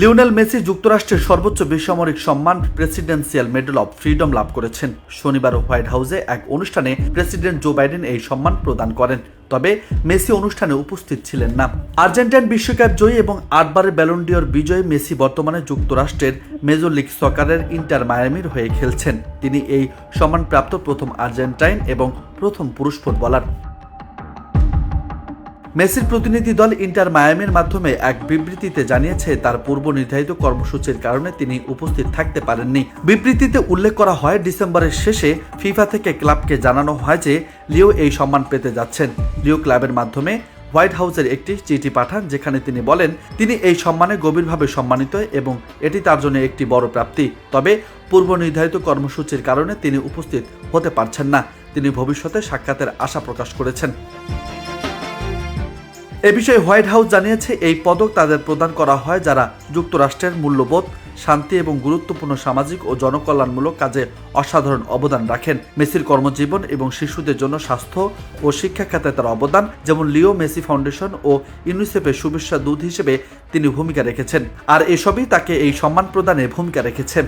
Lionel Messi যুক্তরাষ্ট্রের সর্বোচ্চ বেসামরিক সম্মান প্রেসিডেন্সিয়াল মেডেল অব ফ্রিডম লাভ করেছেন। শনিবার হোয়াইট হাউসে এক অনুষ্ঠানে প্রেসিডেন্ট জো বাইডেন এই সম্মান প্রদান করেন। তবে মেসি অনুষ্ঠানে উপস্থিত ছিলেন না। আর্জেন্টাইন বিশ্বকাপ জয়ী এবং 8বারের ব্যালন ডি'অর বিজয়ী মেসি বর্তমানে যুক্তরাষ্ট্রের মেজর লিগ সকারের ইন্টার মায়ামির হয়ে খেলছেন। তিনি এই সম্মানপ্রাপ্ত প্রথম আর্জেন্টাইন এবং প্রথম পুরুষ ফুটবলার। মেসির প্রতিনিধি দল ইন্টার মায়ামির মাধ্যমে এক বিবৃতিতে জানিয়েছে তার পূর্ব নির্ধারিত কর্মসূচির কারণে তিনি উপস্থিত থাকতে পারেননি। বিবৃতিতে উল্লেখ করা হয়, ডিসেম্বরের শেষে ফিফা থেকে ক্লাবকে জানানো হয় যে লিও এই সম্মান পেতে যাচ্ছেন। লিও ক্লাবের মাধ্যমে হোয়াইট হাউসের একটি চিঠি পাঠান, যেখানে তিনি বলেন তিনি এই সম্মানে গভীরভাবে সম্মানিত এবং এটি তার জন্য একটি বড় প্রাপ্তি। তবে পূর্ব নির্ধারিত কর্মসূচির কারণে তিনি উপস্থিত হতে পারছেন না। তিনি ভবিষ্যতে সাক্ষাতের আশা প্রকাশ করেছেন। এ বিষয়ে হোয়াইট হাউস জানিয়েছে এই পদক তাদের প্রদান করা হয় যারা যুক্তরাষ্ট্রের মূল্যবোধ, শান্তি এবং গুরুত্বপূর্ণ সামাজিক ও জনকল্যাণমূলক কাজে অসাধারণ অবদান রাখেন। মেসির কর্মজীবন এবং শিশুদের জন্য স্বাস্থ্য ও শিক্ষা খাতে তার অবদান, যেমন লিও মেসি ফাউন্ডেশন ও ইউনিসেফের শুভেচ্ছা দূত হিসেবে তিনি ভূমিকা রেখেছেন। আর এসবই তাকে এই সম্মান প্রদানে ভূমিকা রেখেছে।